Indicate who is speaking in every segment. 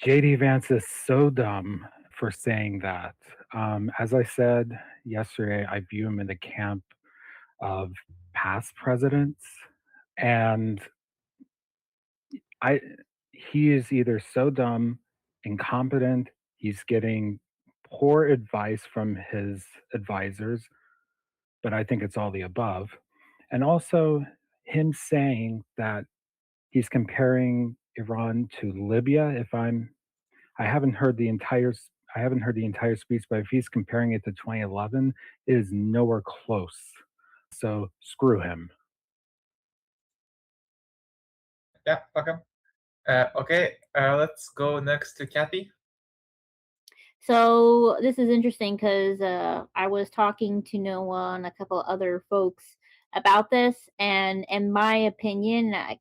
Speaker 1: JD Vance is so dumb for saying that. As I said yesterday, I view him in the camp of past presidents, and I he is either so dumb, incompetent, he's getting poor advice from his advisors, but I think it's all the above. And also him saying that he's comparing Iran to Libya. I haven't heard the entire speech, but if he's comparing it to 2011, it is nowhere close. So screw him.
Speaker 2: Yeah, okay. Okay, let's go next to Kathy.
Speaker 3: So this is interesting because I was talking to Noah and a couple other folks about this, and in my opinion, I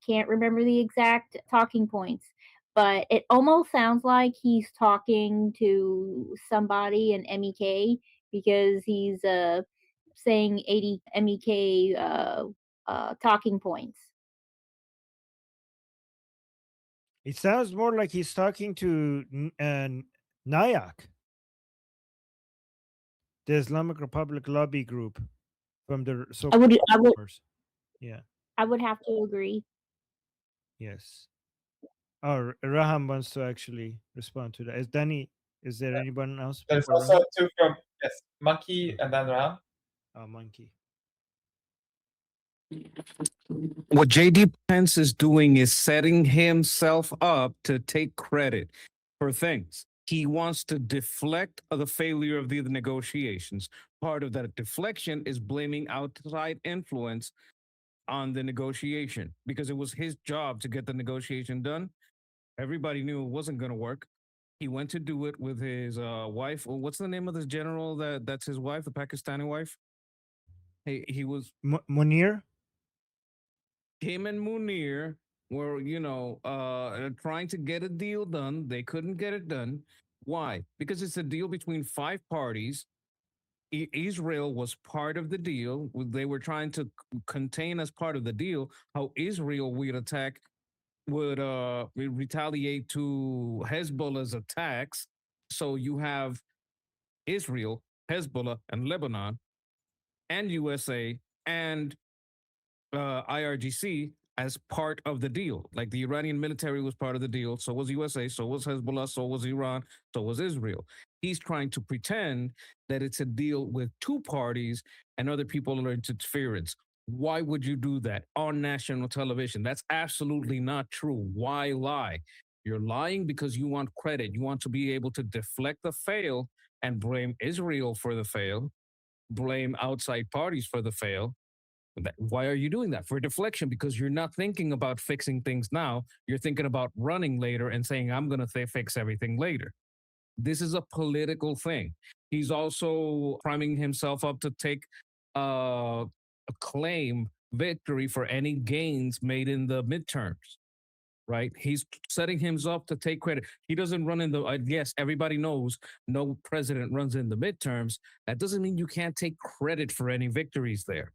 Speaker 3: can't remember the exact talking points, but it almost sounds like he's talking to somebody in MEK because he's saying 80 MEK talking points.
Speaker 4: It sounds more like he's talking to NIAC, the Islamic Republic Lobby Group from the
Speaker 3: I would, I would,
Speaker 4: reformers. Yeah.
Speaker 3: I would have to agree.
Speaker 4: Yes. Oh, Raham wants to actually respond to that. Is Danny? Is there anyone else?
Speaker 2: There's
Speaker 4: before
Speaker 2: also
Speaker 4: Raham?
Speaker 2: two from Monkey and then Ram.
Speaker 4: Oh, Monkey.
Speaker 5: What JD Pence is doing is setting himself up to take credit for things. He wants to deflect the failure of the negotiations. Part of that deflection is blaming outside influence on the negotiation because it was his job to get the negotiation done. Everybody knew it wasn't going to work. He went to do it with his wife. Well, what's the name of this general that's his wife, the Pakistani wife? He was
Speaker 4: Munir.
Speaker 5: Him and Munir were, trying to get a deal done. They couldn't get it done. Why? Because it's a deal between five parties. Israel was part of the deal. They were trying to contain as part of the deal how Israel would retaliate to Hezbollah's attacks. So you have Israel, Hezbollah, and Lebanon, and USA, and IRGC as part of the deal. Like the Iranian military was part of the deal, so was USA, so was Hezbollah, so was Iran, so was Israel. He's trying to pretend that it's a deal with two parties and other people are interference. Why would you do that on national television? That's absolutely not true. Why lie? You're lying because you want credit. You want to be able to deflect the fail and blame Israel for the fail, blame outside parties for the fail. Why are you doing that? For deflection, because you're not thinking about fixing things now. You're thinking about running later and saying, I'm going to fix everything later. This is a political thing. He's also priming himself up to take a claim victory for any gains made in the midterms, right? He's setting himself up to take credit. He doesn't run in the, yes, everybody knows no president runs in the midterms. That doesn't mean you can't take credit for any victories there.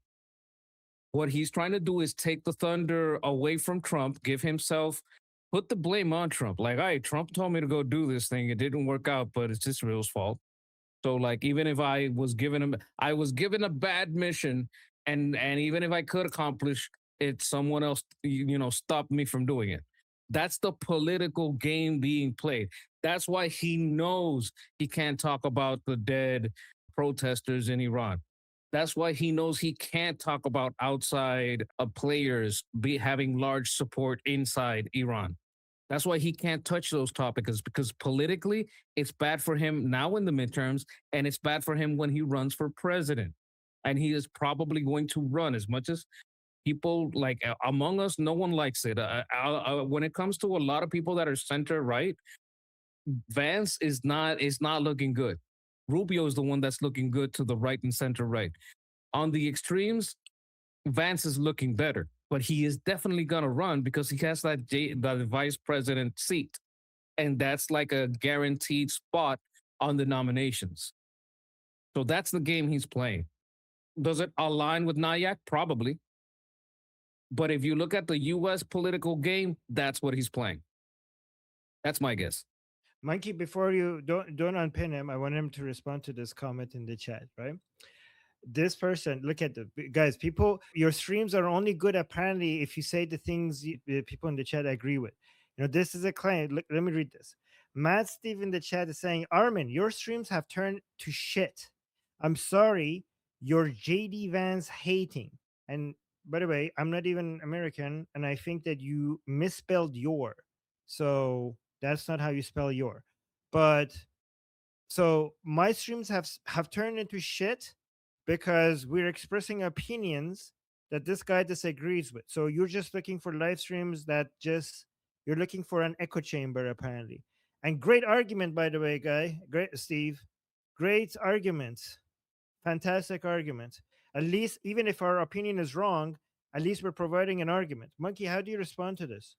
Speaker 5: What he's trying to do is take the thunder away from Trump, put the blame on Trump. Like, hey, Trump told me to go do this thing. It didn't work out, but it's Israel's fault. So, like, even if I was given a bad mission, and even if I could accomplish it, someone else, stopped me from doing it. That's the political game being played. That's why he knows he can't talk about the dead protesters in Iran. That's why he knows he can't talk about outside players having large support inside Iran. That's why he can't touch those topics because politically, it's bad for him now in the midterms, and it's bad for him when he runs for president. And he is probably going to run as much as people like among us, no one likes it. When it comes to a lot of people that are center right, Vance is not looking good. Rubio is the one that's looking good to the right and center right. On the extremes, Vance is looking better, but he is definitely going to run because he has that vice president seat. And that's like a guaranteed spot on the nominations. So that's the game he's playing. Does it align with NIAC? Probably. But if you look at the U.S. political game, that's what he's playing. That's my guess.
Speaker 4: Monkey, before you don't unpin him, I want him to respond to this comment in the chat, right? This person, look at the guys, people, your streams are only good apparently if you say the things the people in the chat agree with. This is a claim. Look, let me read this. Matt Steve in the chat is saying, Armin, your streams have turned to shit. I'm sorry, you're JD Vance hating. And by the way, I'm not even American, and I think that you misspelled your. So that's not how you spell your. But so my streams have turned into shit because we're expressing opinions that this guy disagrees with. So you're just looking for live streams that just you're looking for an echo chamber apparently. And great argument, by the way, guy. Great, Steve. Great argument. Fantastic argument. At least, even if our opinion is wrong, at least we're providing an argument. Monkey, how do you respond to this?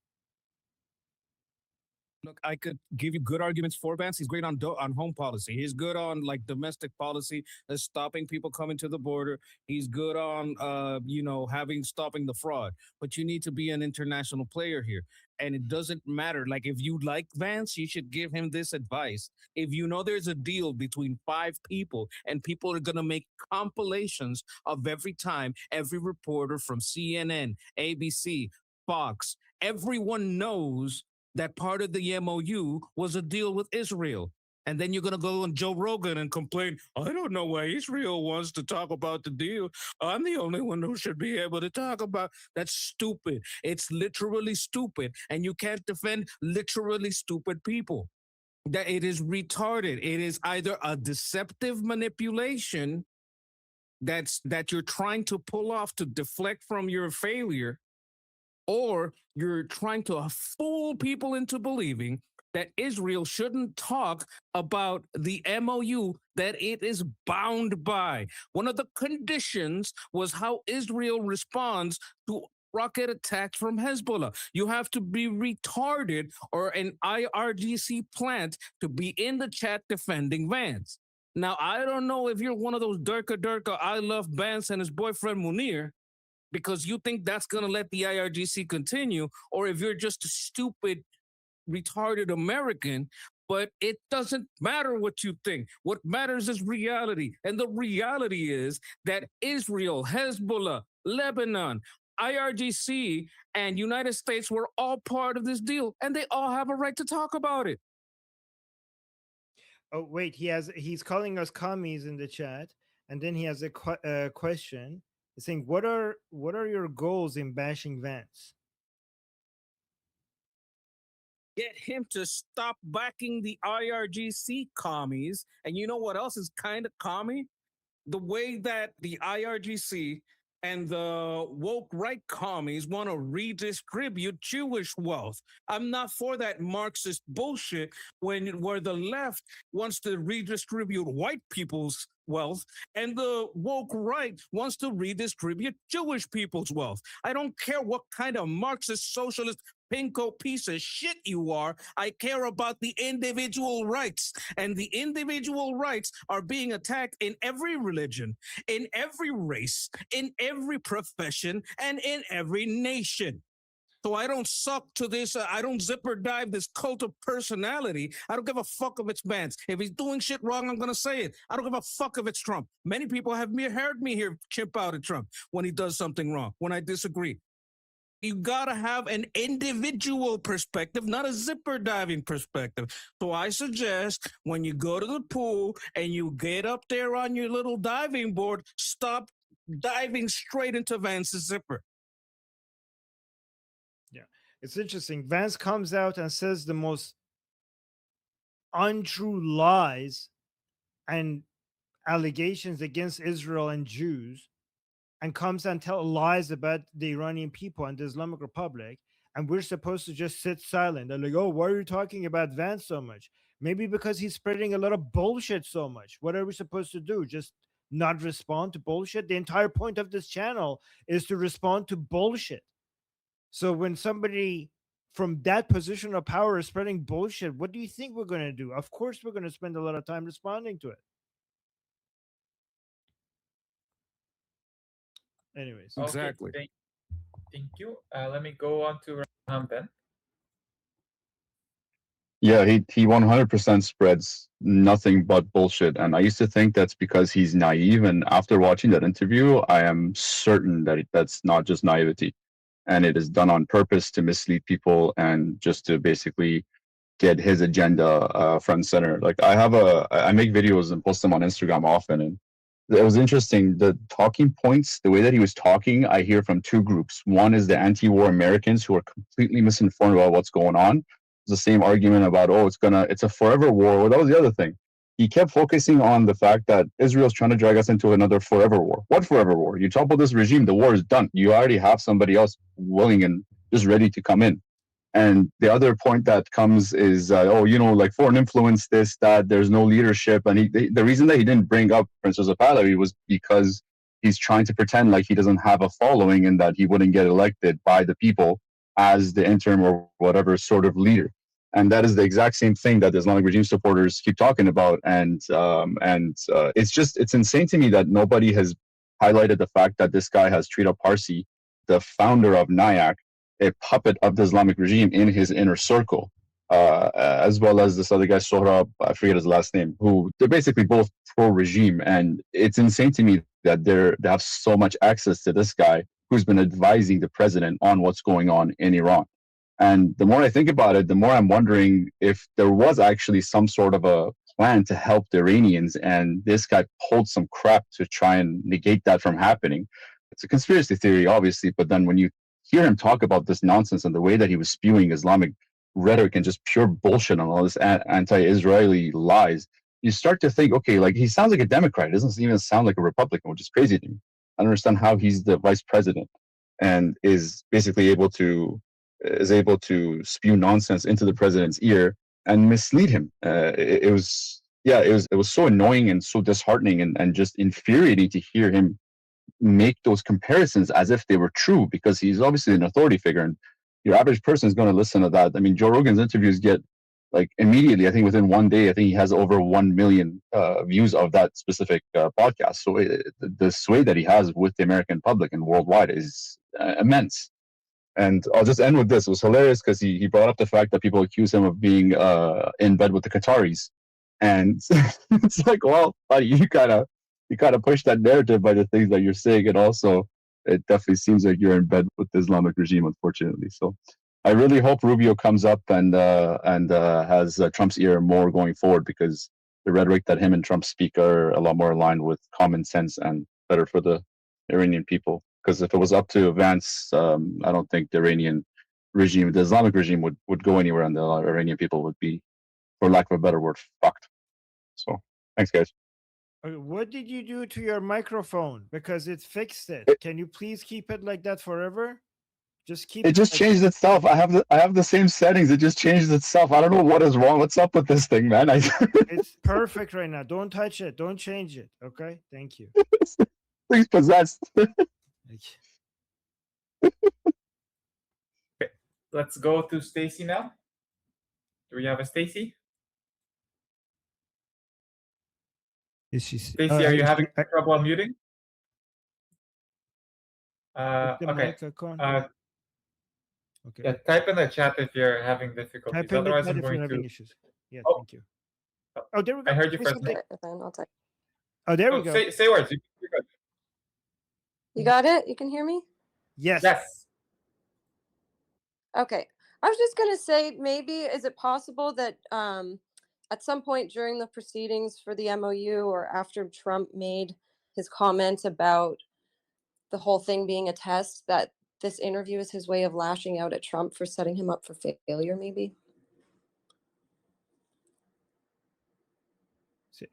Speaker 5: Look, I could give you good arguments for Vance. He's great on home policy. He's good on like domestic policy, stopping people coming to the border. He's good on stopping the fraud. But you need to be an international player here. And it doesn't matter. Like if you like Vance, you should give him this advice. If you know there's a deal between 5 people and people are going to make compilations of every time every reporter from CNN, ABC, Fox, everyone knows that part of the MOU was a deal with Israel. And then you're going to go on Joe Rogan and complain, I don't know why Israel wants to talk about the deal. I'm the only one who should be able to talk about. That's stupid. It's literally stupid. And you can't defend literally stupid people. That it is retarded. It is either a deceptive manipulation that you're trying to pull off to deflect from your failure, or you're trying to fool people into believing that Israel shouldn't talk about the MOU that it is bound by. One of the conditions was how Israel responds to rocket attacks from Hezbollah. You have to be retarded or an IRGC plant to be in the chat defending Vance. Now, I don't know if you're one of those Durka, I love Vance and his boyfriend Munir, because you think that's going to let the IRGC continue, or if you're just a stupid, retarded American. But it doesn't matter what you think. What matters is reality. And the reality is that Israel, Hezbollah, Lebanon, IRGC, and United States were all part of this deal, and they all have a right to talk about it.
Speaker 4: Oh, wait, he's calling us commies in the chat, and then he has a question. He's saying, what are your goals in bashing Vance?
Speaker 5: Get him to stop backing the IRGC commies. And you know what else is kind of commie? The way that the IRGC and the woke right commies want to redistribute Jewish wealth. I'm not for that Marxist bullshit where the left wants to redistribute white people's wealth and the woke right wants to redistribute Jewish people's wealth. I don't care what kind of Marxist socialist pinko piece of shit you are. I care about the individual rights, and the individual rights are being attacked in every religion, in every race, in every profession, and in every nation. So I don't suck to this. I don't zipper dive this cult of personality. I don't give a fuck if it's Vance. If he's doing shit wrong, I'm going to say it. I don't give a fuck if it's Trump. Many people have heard me here chimp out at Trump when he does something wrong, when I disagree. You gotta have an individual perspective, not a zipper diving perspective. So I suggest when you go to the pool and you get up there on your little diving board, stop diving straight into Vance's zipper.
Speaker 4: Yeah, it's interesting. Vance comes out and says the most untrue lies and allegations against Israel and Jews, and comes and tell lies about the Iranian people and the Islamic Republic, and we're supposed to just sit silent. They're like, oh, why are you talking about Vance so much? Maybe because he's spreading a lot of bullshit so much. What are we supposed to do? Just not respond to bullshit? The entire point of this channel is to respond to bullshit. So when somebody from that position of power is spreading bullshit, what do you think we're going to do? Of course, we're going to spend a lot of time responding to it. Anyways.
Speaker 5: Exactly.
Speaker 2: Okay, thank you. Let me go on to Raham then.
Speaker 6: Yeah, he 100% spreads nothing but bullshit. And I used to think that's because he's naive. And after watching that interview, I am certain that that's not just naivety. And it is done on purpose to mislead people and just to basically get his agenda front and center. Like I make videos and post them on Instagram often. And it was interesting. The talking points, the way that he was talking, I hear from two groups. One is the anti-war Americans who are completely misinformed about what's going on. The same argument about, oh, it's a forever war. Well, that was the other thing. He kept focusing on the fact that Israel's trying to drag us into another forever war. What forever war? You topple this regime, the war is done. You already have somebody else willing and just ready to come in. And the other point that comes is, like foreign influence, this, that, there's no leadership. And the reason that he didn't bring up Prince Joseph Pahlavi was because he's trying to pretend like he doesn't have a following and that he wouldn't get elected by the people as the interim or whatever sort of leader. And that is the exact same thing that the Islamic regime supporters keep talking about. And it's insane to me that nobody has highlighted the fact that this guy has Trita Parsi, the founder of NIAC, a puppet of the Islamic regime in his inner circle, as well as this other guy, Sohrab, I forget his last name, who they're basically both pro-regime. And it's insane to me that they have so much access to this guy who's been advising the president on what's going on in Iran. And the more I think about it, the more I'm wondering if there was actually some sort of a plan to help the Iranians, and this guy pulled some crap to try and negate that from happening. It's a conspiracy theory, obviously, but then when you hear him talk about this nonsense and the way that he was spewing Islamic rhetoric and just pure bullshit on all this anti-Israeli lies, you start to think, okay, like he sounds like a Democrat. He doesn't even sound like a Republican, which is crazy to me. I don't understand how he's the vice president and is basically able to spew nonsense into the president's ear and mislead him. It was so annoying and so disheartening and just infuriating to hear him make those comparisons as if they were true, because he's obviously an authority figure and your average person is going to listen to that. I mean, Joe Rogan's interviews get like immediately, I think within one day, I think he has over 1 million views of that specific podcast. So the sway that he has with the American public and worldwide is immense. And I'll just end with this. It was hilarious because he brought up the fact that people accuse him of being in bed with the Qataris. And it's like, well, buddy, you kind of push that narrative by the things that you're saying. And also, it definitely seems like you're in bed with the Islamic regime, unfortunately. So I really hope Rubio comes up and has Trump's ear more going forward, because the rhetoric that him and Trump speak are a lot more aligned with common sense and better for the Iranian people. Because if it was up to Vance, I don't think the Iranian regime, the Islamic regime, would go anywhere, and the Iranian people would be, for lack of a better word, fucked. So, thanks, guys.
Speaker 4: What did you do to your microphone? Because it fixed it. Can you please keep it like that forever? Just keep
Speaker 6: it. Just changed itself. I have the same settings. It just changed itself. I don't know what is wrong. What's up with this thing, man?
Speaker 4: It's perfect right now. Don't touch it. Don't change it. Okay. Thank you.
Speaker 6: Thing's possessed.
Speaker 2: Okay, let's go to Stacy now. Do we have a Stacy?
Speaker 4: Is she?
Speaker 2: Stacy, are you having trouble unmuting?
Speaker 4: Okay. Okay.
Speaker 2: Yeah, type in the chat if you're having difficulties.
Speaker 4: Type in the
Speaker 2: Otherwise,
Speaker 4: chat
Speaker 2: I'm
Speaker 4: if you're
Speaker 2: going
Speaker 4: having
Speaker 2: to.
Speaker 4: issues. Yeah,
Speaker 2: Oh.
Speaker 4: thank you. Oh, there we go.
Speaker 2: I heard you first.
Speaker 4: Oh, there we go.
Speaker 2: Say words. You're good.
Speaker 7: You got it? You can hear me?
Speaker 4: Yes.
Speaker 2: Yes.
Speaker 7: Okay. I was just going to say, maybe, is it possible that at some point during the proceedings for the MOU, or after Trump made his comments about the whole thing being a test, that this interview is his way of lashing out at Trump for setting him up for failure, maybe?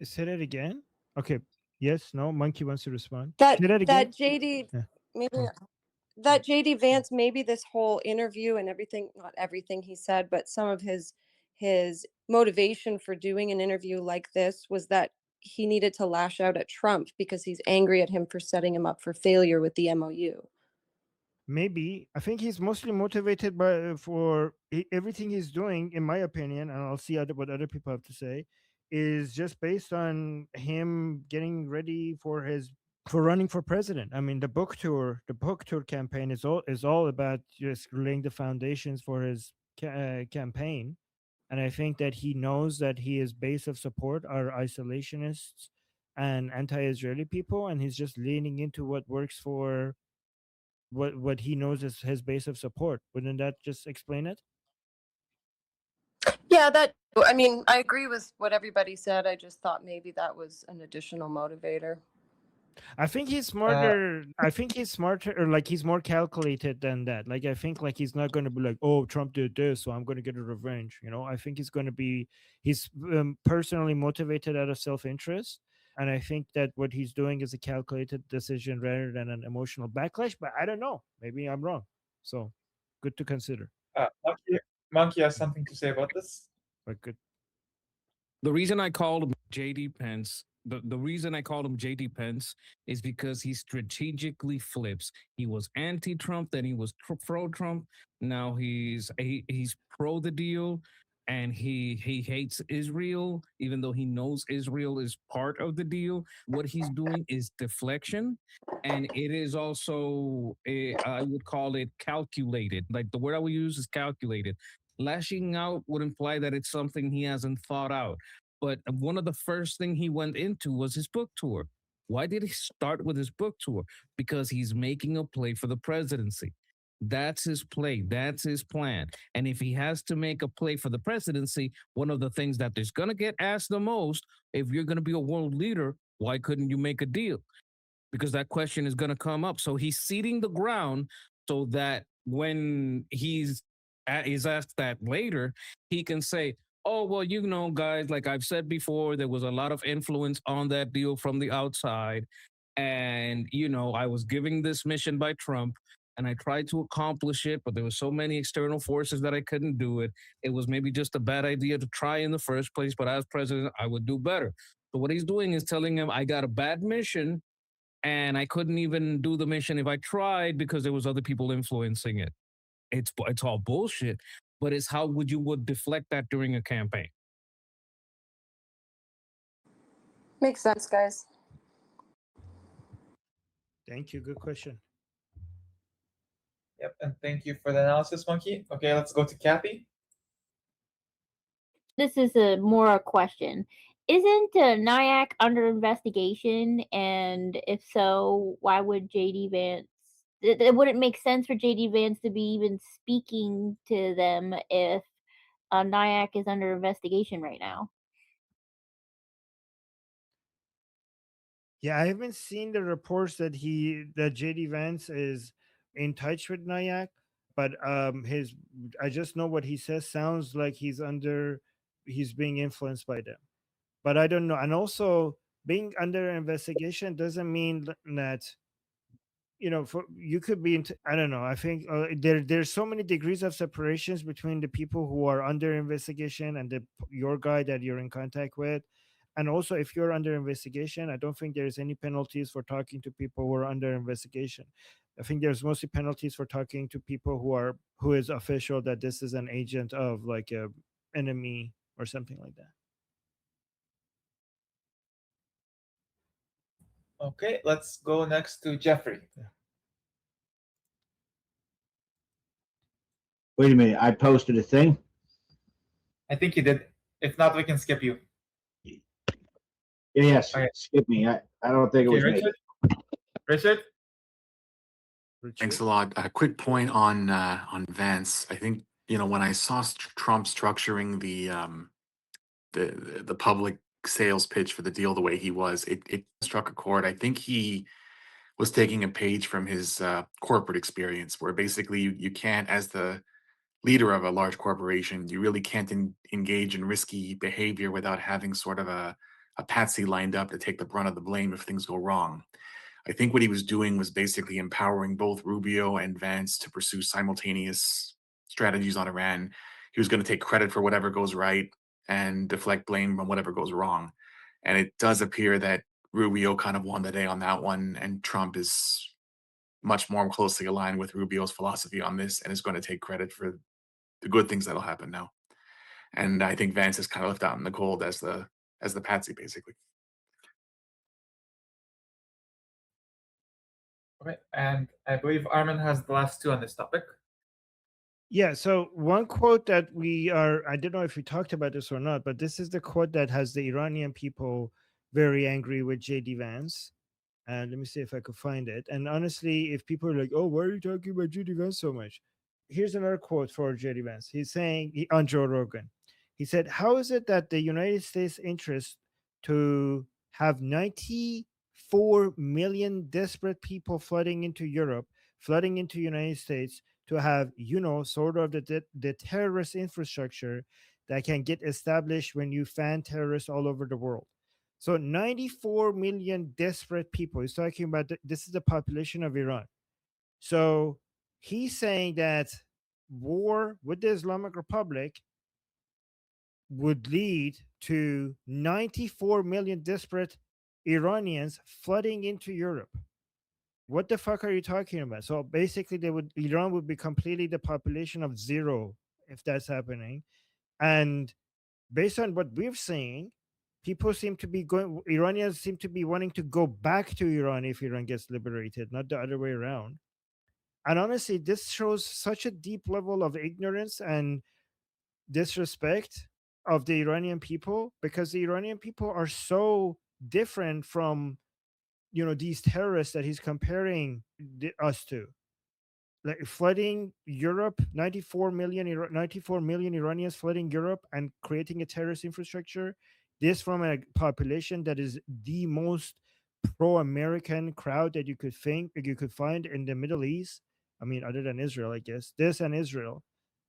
Speaker 4: Say that again. Okay. Yes. No. Monkey wants to respond.
Speaker 7: That
Speaker 4: Say that again.
Speaker 7: that JD maybe that JD Vance, maybe this whole interview and everything, not everything he said, but some of his motivation for doing an interview like this was that he needed to lash out at Trump because he's angry at him for setting him up for failure with the MOU.
Speaker 4: Maybe. I think he's mostly motivated by everything he's doing, in my opinion, and I'll see what other people have to say, is just based on him getting ready for running for president. I mean, the book tour campaign is all about just laying the foundations for his campaign, And I think that he knows that his base of support are isolationists and anti-Israeli people, and he's just leaning into what works for what he knows is his base of support. Wouldn't that just explain it?
Speaker 7: Yeah, I mean, I agree with what everybody said. I just thought maybe that was an additional motivator.
Speaker 4: I think he's smarter. I think he's smarter, or like he's more calculated than that. Like I think like he's not going to be like, oh, Trump did this, so I'm going to get a revenge. You know, I think he's personally motivated out of self-interest, and I think that what he's doing is a calculated decision rather than an emotional backlash. But I don't know. Maybe I'm wrong. So good to consider.
Speaker 2: Monkey has something to say about this.
Speaker 4: But good.
Speaker 5: The reason I called him JD Pence, the reason I called him JD Pence is because he strategically flips. He was anti-Trump, then he was pro-Trump. Now he's pro the deal, and he hates Israel, even though he knows Israel is part of the deal. What he's doing is deflection, and it is also I would call it calculated. Like the word I would use is calculated. Lashing out would imply that it's something he hasn't thought out. But one of the first thing he went into was his book tour. Why did he start with his book tour? Because he's making a play for the presidency. That's his play. That's his plan. And if he has to make a play for the presidency, one of the things that is going to get asked the most, if you're going to be a world leader, why couldn't you make a deal? Because that question is going to come up. So he's seeding the ground so that when he's asked that later, he can say, oh, well, you know, guys, like I've said before, there was a lot of influence on that deal from the outside. And, you know, I was giving this mission by Trump and I tried to accomplish it, but there were so many external forces that I couldn't do it. It was maybe just a bad idea to try in the first place, but as president, I would do better. So what he's doing is telling him, I got a bad mission and I couldn't even do the mission if I tried because there was other people influencing it. It's all bullshit, but it's how you would deflect that during a campaign.
Speaker 7: Makes sense, guys.
Speaker 4: Thank you. Good question.
Speaker 2: Yep, and thank you for the analysis, Monkey. Okay, let's go to Kathy.
Speaker 3: This is more a question. Isn't NIAC under investigation? And if so, why would JD Vance? It wouldn't make sense for JD Vance to be even speaking to them if NIAC is under investigation right now.
Speaker 4: Yeah, I haven't seen the reports that JD Vance is in touch with NIAC, but I just know what he says sounds like he's being influenced by them. But I don't know. And also being under investigation doesn't mean that you could be I don't know. I think there's so many degrees of separations between the people who are under investigation and your guy that you're in contact with. And also, if you're under investigation, I don't think there's any penalties for talking to people who are under investigation. I think there's mostly penalties for talking to people who is official that this is an agent of like a enemy or something like that.
Speaker 2: Okay, let's go next to Jeffrey.
Speaker 8: Wait a minute, I posted a thing.
Speaker 2: I think you did. If not, we can skip you.
Speaker 8: Yes,
Speaker 2: Okay.
Speaker 8: skip me. I don't think it was me.
Speaker 2: Richard?
Speaker 9: Thanks a lot. A quick point on Vance. I think when I saw Trump structuring the public sales pitch for the deal the way he was, it struck a chord. I think he was taking a page from his corporate experience, where basically you can't, as the leader of a large corporation, you really can't engage in risky behavior without having sort of a patsy lined up to take the brunt of the blame if things go wrong. I think what he was doing was basically empowering both Rubio and Vance to pursue simultaneous strategies on Iran. He was going to take credit for whatever goes right and deflect blame on whatever goes wrong. And it does appear that Rubio kind of won the day on that one, and Trump is much more closely aligned with Rubio's philosophy on this and is going to take credit for the good things that'll happen now. And I think Vance is kind of left out in the cold as the patsy, basically.
Speaker 2: Okay, and I believe Armin has the last two on this topic.
Speaker 4: Yeah, so one quote that I don't know if we talked about this or not, but this is the quote that has the Iranian people very angry with JD Vance. And let me see if I could find it. And honestly, if people are like, oh, why are you talking about JD Vance so much? Here's another quote for JD Vance. He's saying on Joe Rogan, he said, how is it that the United States interest to have 94 million desperate people flooding into Europe, flooding into United States, to have, sort of the terrorist infrastructure that can get established when you fan terrorists all over the world? So 94 million desperate people. He's talking about this is the population of Iran. So he's saying that war with the Islamic Republic would lead to 94 million desperate Iranians flooding into Europe. What the fuck are you talking about? So basically, Iran would be completely the population of zero if that's happening. And based on what we've seen, Iranians seem to be wanting to go back to Iran if Iran gets liberated, not the other way around. And honestly, this shows such a deep level of ignorance and disrespect of the Iranian people, because the Iranian people are so different from, these terrorists that he's comparing us to. Like flooding Europe, 94 million Iranians flooding Europe and creating a terrorist infrastructure. This from a population that is the most pro-American crowd that you could find in the Middle East. I mean, other than Israel, I guess. This and Israel,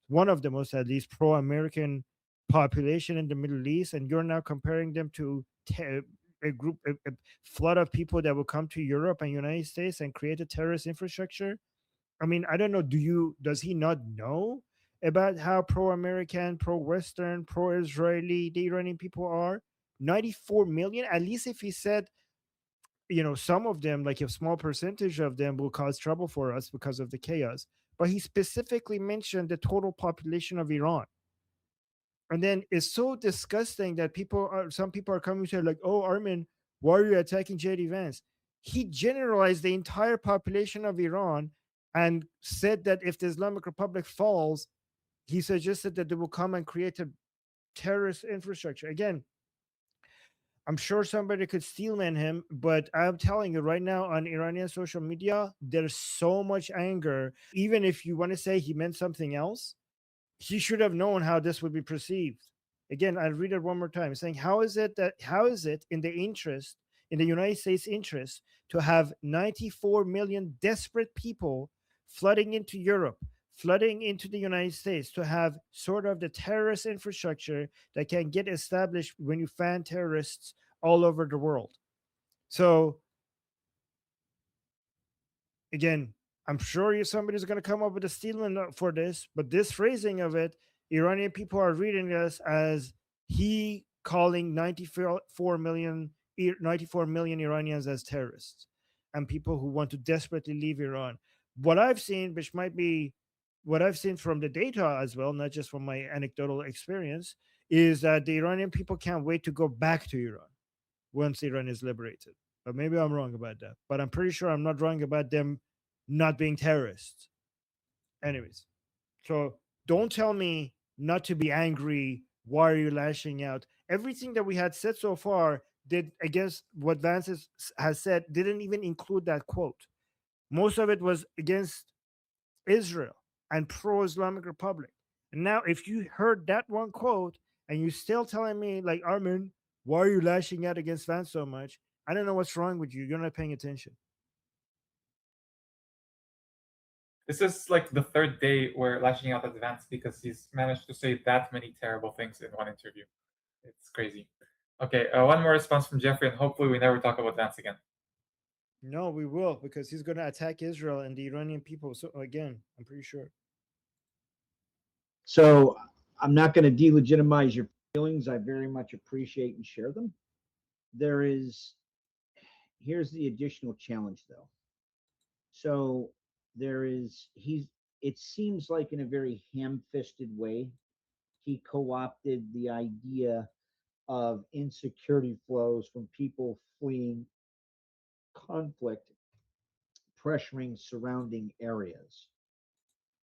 Speaker 4: one of the most at least pro-American population in the Middle East, and you're now comparing them to a flood of people that will come to Europe and United States and create a terrorist infrastructure. I mean, I don't know. Does he not know about how pro-American, pro-Western, pro-Israeli the Iranian people are? 94 million. At least if he said, some of them, like a small percentage of them, will cause trouble for us because of the chaos. But he specifically mentioned the total population of Iran. And then it's so disgusting that some people are coming to like, oh, Armin, why are you attacking JD Vance? He generalized the entire population of Iran and said that if the Islamic Republic falls, he suggested that they will come and create a terrorist infrastructure. Again, I'm sure somebody could steelman him, but I'm telling you right now on Iranian social media, there's so much anger. Even if you want to say he meant something else, he should have known how this would be perceived. Again, I'll read it one more time, saying, how is it in the United States interest to have 94 million desperate people flooding into Europe, flooding into the United States, to have sort of the terrorist infrastructure that can get established when you fan terrorists all over the world? So again, I'm sure somebody's going to come up with a stealing for this, but this phrasing of it, Iranian people are reading this as he calling 94 million Iranians as terrorists and people who want to desperately leave Iran. What I've seen, which might be what I've seen from the data as well, not just from my anecdotal experience, is that the Iranian people can't wait to go back to Iran once Iran is liberated. But maybe I'm wrong about that. But I'm pretty sure I'm not wrong about them not being terrorists. Anyways, so don't tell me not to be angry. Why are you lashing out? Everything that we had said so far did against what Vance has said didn't even include that quote. Most of it was against Israel and pro-Islamic Republic. And now if you heard that one quote and you're still telling me like, Armin, why are you lashing out against Vance so much? I don't know what's wrong with you. You're not paying attention.
Speaker 2: This is like the third day we're lashing out at Vance because he's managed to say that many terrible things in one interview. It's crazy. Okay, one more response from Jeffrey, and hopefully we never talk about Vance again.
Speaker 4: No, we will, because he's going to attack Israel and the Iranian people. So again, I'm pretty sure.
Speaker 8: So I'm not going to delegitimize your feelings. I very much appreciate and share them. Here's the additional challenge though. So it seems like in a very ham-fisted way, he co-opted the idea of insecurity flows from people fleeing conflict, pressuring surrounding areas.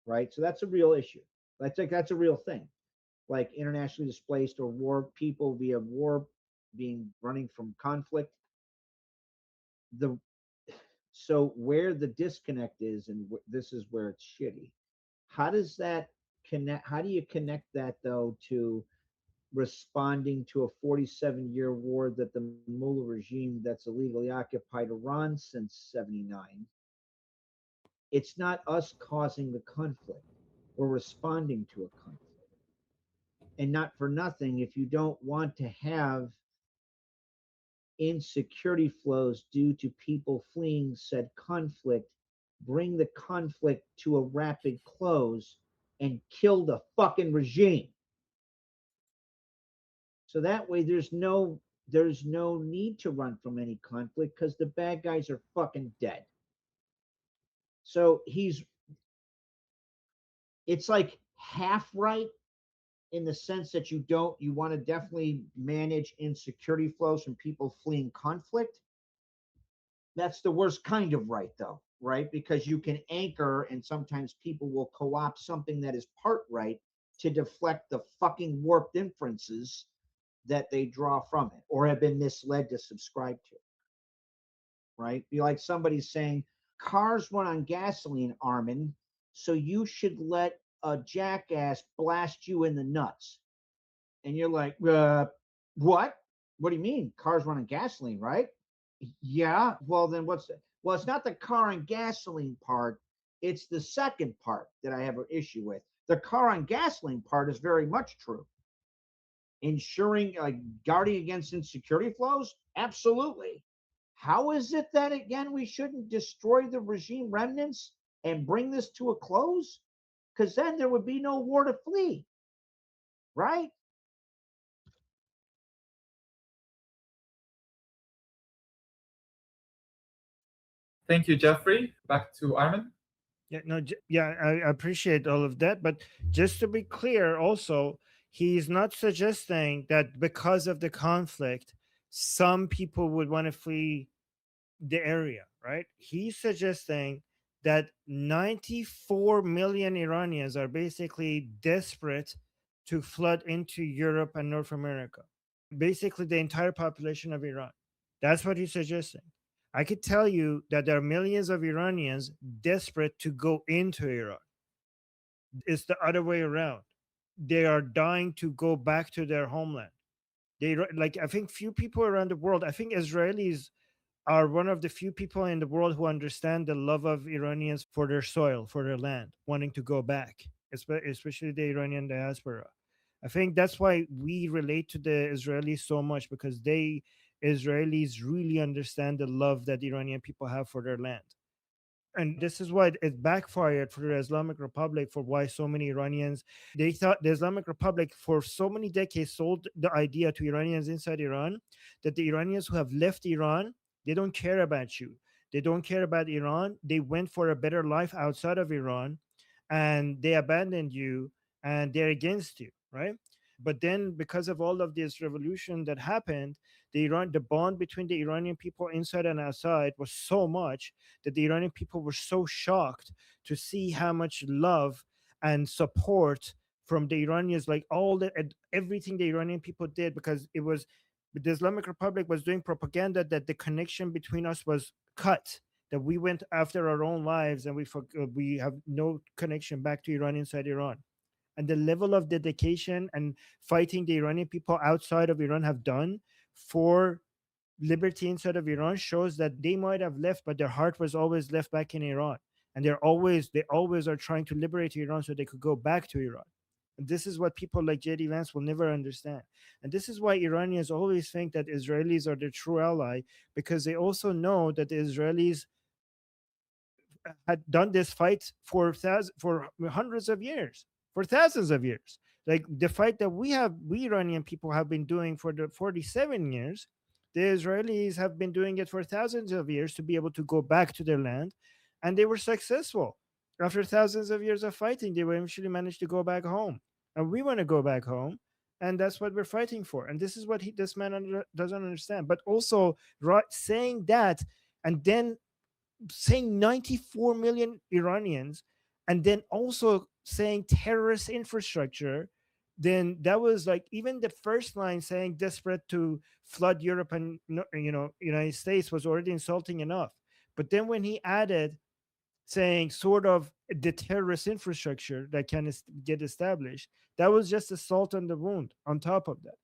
Speaker 8: right? So that's a real issue. That's a real thing. Like internationally displaced or war people via war being running from conflict. The so where the disconnect is, and this is where it's shitty. How does that connect? How do you connect that though to responding to a 47-year war that the mullah regime that's illegally occupied Iran since 79? It's not us causing the conflict. We're responding to a conflict. And not for nothing, if you don't want to have insecurity flows due to people fleeing said conflict, bring the conflict to a rapid close and kill the fucking regime. So that way there's no need to run from any conflict because the bad guys are fucking dead. So it's like half right in the sense that you want to definitely manage insecurity flows from people fleeing conflict. That's the worst kind of right though, right? Because you can anchor and sometimes people will co-opt something that is part right to deflect the fucking warped inferences that they draw from it or have been misled to subscribe to. Right? Be like somebody saying, cars run on gasoline, Armin, so you should let a jackass blast you in the nuts. And you're like, what? What do you mean? Cars run on gasoline, right? Yeah. Well, then what's it? Well, it's not the car and gasoline part. It's the second part that I have an issue with. The car on gasoline part is very much true. Ensuring, guarding against insecurity flows? Absolutely. How is it that, again, we shouldn't destroy the regime remnants and bring this to a close? Because then there would be no war to flee, right?
Speaker 2: Thank you, Jeffrey. Back to Armin.
Speaker 4: Yeah, no, yeah, I appreciate all of that. But just to be clear, also, he's not suggesting that because of the conflict, some people would want to flee the area, right? He's suggesting that 94 million Iranians are basically desperate to flood into Europe and North America. Basically, the entire population of Iran. That's what he's suggesting. I could tell you that there are millions of Iranians desperate to go into Iran. It's the other way around. They are dying to go back to their homeland. I think few people around the world, I think Israelis are one of the few people in the world who understand the love of Iranians for their soil, for their land, wanting to go back, especially the Iranian diaspora. I think that's why we relate to the Israelis so much, because Israelis really understand the love that Iranian people have for their land. And this is why it backfired for the Islamic Republic, for why so many Iranians, they thought the Islamic Republic for so many decades sold the idea to Iranians inside Iran that the Iranians who have left Iran, they don't care about you. They don't care about Iran. They went for a better life outside of Iran and they abandoned you and they're against you, right? But then because of all of this revolution that happened, the bond between the Iranian people inside and outside was so much that the Iranian people were so shocked to see how much love and support from the Iranians, like everything the Iranian people did, because it was the Islamic Republic was doing propaganda that the connection between us was cut, that we went after our own lives and we have no connection back to Iran inside Iran. And the level of dedication and fighting the Iranian people outside of Iran have done for liberty inside of Iran shows that they might have left, but their heart was always left back in Iran. And they always are trying to liberate Iran so they could go back to Iran. And this is what people like J.D. Vance will never understand. And this is why Iranians always think that Israelis are their true ally, because they also know that the Israelis had done this fight for hundreds of years, for thousands of years. Like the fight that we Iranian people have been doing for the 47 years, the Israelis have been doing it for thousands of years to be able to go back to their land. And they were successful. After thousands of years of fighting, they eventually managed to go back home. And we want to go back home. And that's what we're fighting for. And this is what this man doesn't understand. But also saying that and then saying 94 million Iranians and then also saying terrorist infrastructure, then that was like even the first line saying desperate to flood Europe and United States was already insulting enough. But then when he added saying sort of the terrorist infrastructure that can get established, that was just a salt on the wound on top of that.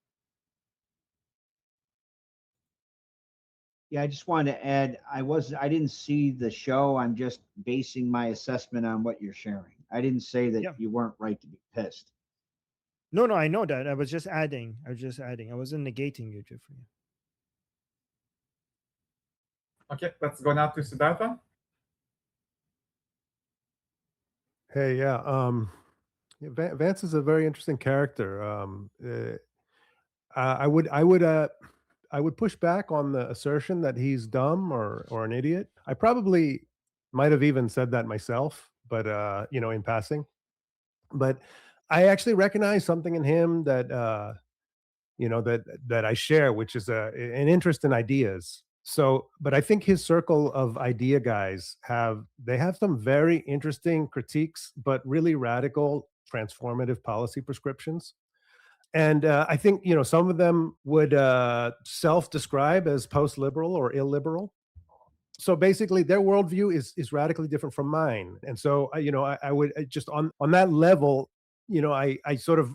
Speaker 8: Yeah, I just wanted to add, I didn't see the show. I'm just basing my assessment on what you're sharing. I didn't say that
Speaker 4: Yeah.
Speaker 8: you weren't right to be pissed.
Speaker 4: No, I know that. I was just adding. I wasn't negating you, Jeffrey.
Speaker 2: Okay, let's go now to Siddhartha.
Speaker 10: Hey, yeah. Vance is a very interesting character. I would push back on the assertion that he's dumb or an idiot. I probably might have even said that myself, but in passing. But I actually recognize something in him that that I share, which is an interest in ideas. So, but I think his circle of idea guys have some very interesting critiques, but really radical, transformative policy prescriptions. And I think some of them would self-describe as post-liberal or illiberal. So basically, their worldview is radically different from mine. And so I would just on that level, I sort of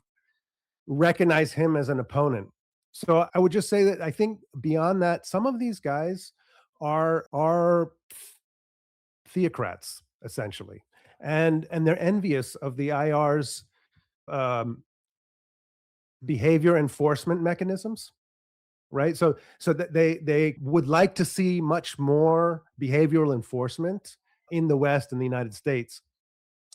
Speaker 10: recognize him as an opponent. So I would just say that I think beyond that, some of these guys are theocrats essentially, and they're envious of the IR's behavior enforcement mechanisms, right? So that they would like to see much more behavioral enforcement in the West and the United States.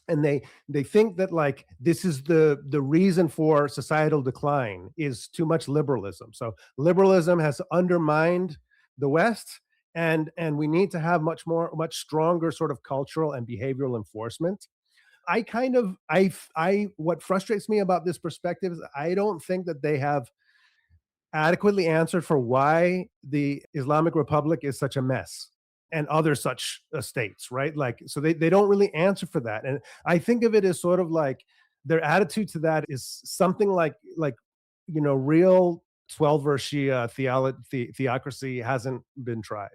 Speaker 10: And they think that like this is the reason for societal decline is too much liberalism. So liberalism has undermined the West, and we need to have much stronger sort of cultural and behavioral enforcement. What frustrates me about this perspective is I don't think that they have adequately answered for why the Islamic Republic is such a mess and other such states, right? Like, so they don't really answer for that. And I think of it as sort of like their attitude to that is something like real 12-verse Shia theocracy hasn't been tried.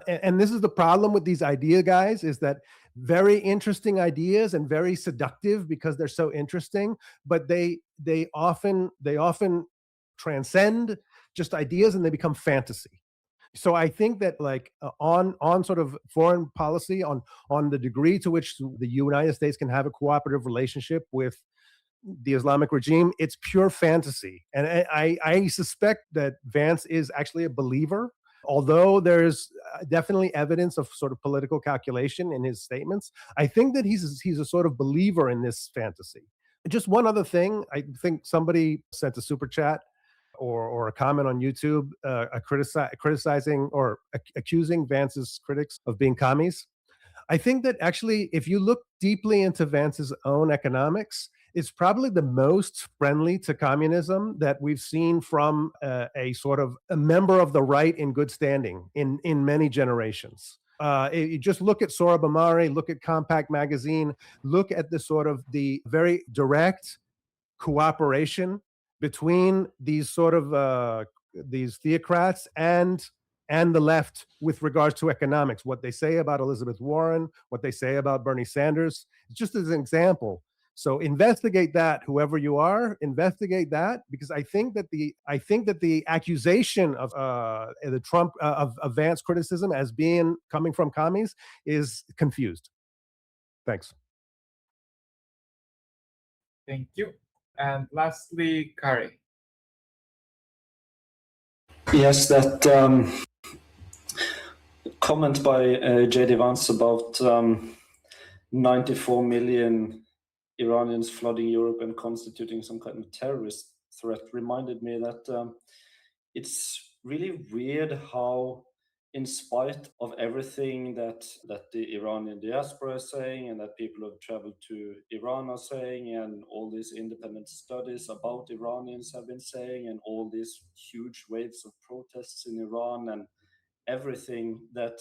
Speaker 10: And this is the problem with these idea guys, is that very interesting ideas and very seductive because they're so interesting, but they often transcend just ideas and they become fantasy. So I think that like on sort of foreign policy, on the degree to which the United States can have a cooperative relationship with the Islamic regime, it's pure fantasy. And I suspect that Vance is actually a believer, although there's definitely evidence of sort of political calculation in his statements. I think that he's a sort of believer in this fantasy. Just one other thing, I think somebody sent a super chat or a comment on YouTube criticizing or accusing Vance's critics of being commies. I think that actually, if you look deeply into Vance's own economics, it's probably the most friendly to communism that we've seen from a sort of a member of the right in good standing in many generations. You just look at Sohrab Ahmari, look at Compact Magazine, look at the sort of the very direct cooperation between these sort of these theocrats and the left with regards to economics, what they say about Elizabeth Warren, what they say about Bernie Sanders, just as an example. So investigate that, whoever you are, investigate that, because I think that the accusation of the Trump of Vance criticism as being coming from commies is confused. Thanks.
Speaker 2: Thank you. And lastly, Kari.
Speaker 11: Yes, that comment by J.D. Vance about 94 million Iranians flooding Europe and constituting some kind of terrorist threat reminded me that it's really weird how, in spite of everything that the Iranian diaspora is saying and that people who have traveled to Iran are saying, and all these independent studies about Iranians have been saying, and all these huge waves of protests in Iran and everything, that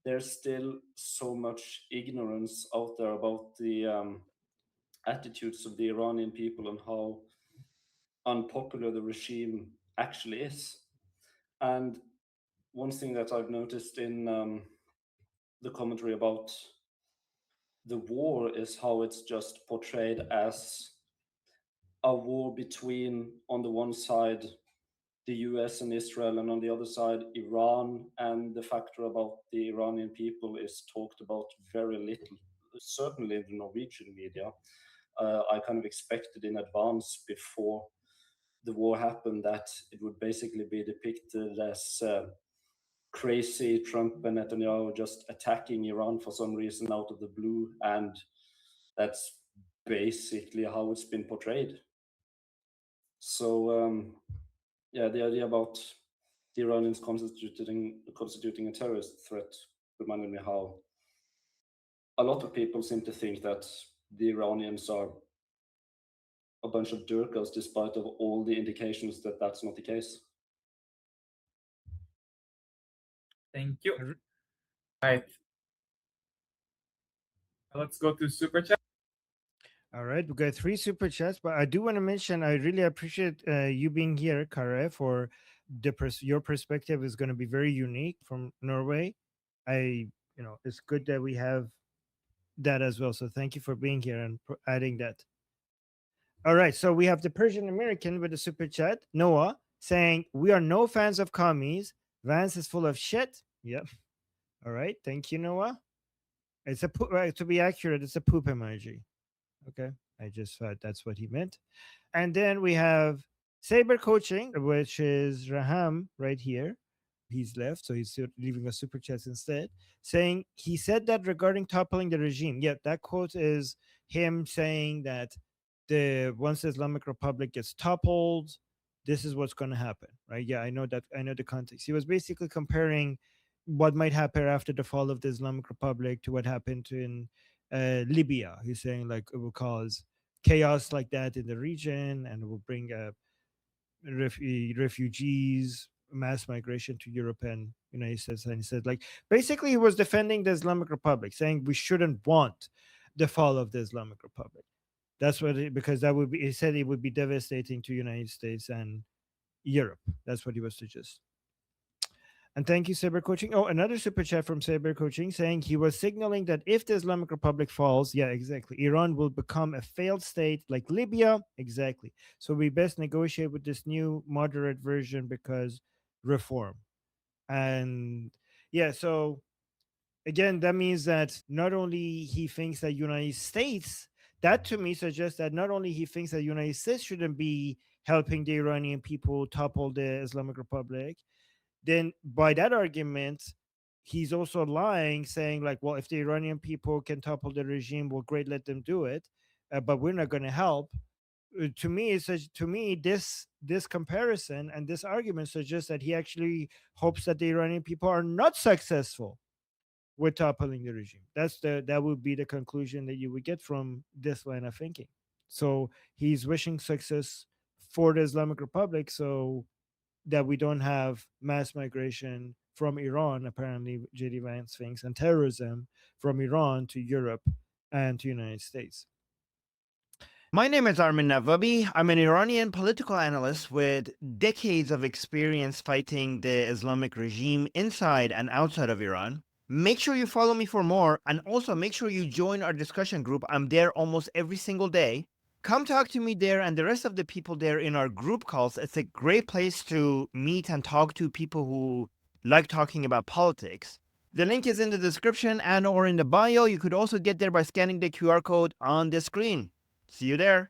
Speaker 11: there's still so much ignorance out there about the attitudes of the Iranian people and how unpopular the regime actually is. And one thing that I've noticed in the commentary about the war is how it's just portrayed as a war between, on the one side, the US and Israel, and on the other side, Iran. And the factor about the Iranian people is talked about very little, certainly in the Norwegian media. I kind of expected in advance before the war happened that it would basically be depicted as crazy Trump and Netanyahu just attacking Iran for some reason out of the blue, and that's basically how it's been portrayed. So yeah, the idea about the Iranians constituting a terrorist threat reminded me how a lot of people seem to think that the Iranians are a bunch of Durkas, despite of all the indications that that's not the case.
Speaker 2: Thank you. All right. Let's go to super chat.
Speaker 4: All right, we got 3 super chats, but I do want to mention I really appreciate you being here, Kare, for your perspective is going to be very unique from Norway. It's good that we have that as well. So thank you for being here and adding that. All right, so we have the Persian American with a super chat, Noah, saying we are no fans of commies. Vance is full of shit. Yep. All right, thank you, Noah. It's a to be accurate, it's a poop emoji. Okay, I just thought that's what he meant. And then we have Saber Coaching, which is Raham right here. He's left, so he's leaving a super chat instead, saying he said that regarding toppling the regime. Yeah, that quote is him saying that once the Islamic Republic gets toppled, this is what's going to happen, right? Yeah, I know that. I know the context. He was basically comparing what might happen after the fall of the Islamic Republic to what happened in Libya. He's saying like it will cause chaos like that in the region, and it will bring refugees, mass migration to Europe and United States. And he said like basically he was defending the Islamic Republic, saying we shouldn't want the fall of the Islamic Republic. That's what because that would be. He said it would be devastating to United States and Europe. That's what he was suggesting. And thank you, Saber Coaching. Oh, another super chat from Saber Coaching saying he was signaling that if the Islamic Republic falls, yeah, exactly, Iran will become a failed state like Libya. Exactly. So we best negotiate with this new moderate version because reform. And yeah, so again, that means that not only he thinks that United States, that to me suggests that not only he thinks that United States shouldn't be helping the Iranian people topple the Islamic Republic, then by that argument, he's also lying, saying like, well, if the Iranian people can topple the regime, well, great, let them do it, but we're not going to help. To me, it says to me this comparison and this argument suggests that he actually hopes that the Iranian people are not successful with toppling the regime. That would be the conclusion that you would get from this line of thinking. So he's wishing success for the Islamic Republic, so that we don't have mass migration from Iran, apparently JD Vance thinks, and terrorism from Iran to Europe and to United States.
Speaker 12: My name is Armin Navabi. I'm an Iranian political analyst with decades of experience fighting the Islamic regime inside and outside of Iran. Make sure you follow me for more, and also make sure you join our discussion group. I'm there almost every single day. Come talk to me there and the rest of the people there in our group calls. It's a great place to meet and talk to people who like talking about politics. The link is in the description and or in the bio. You could also get there by scanning the QR code on the screen. See you there.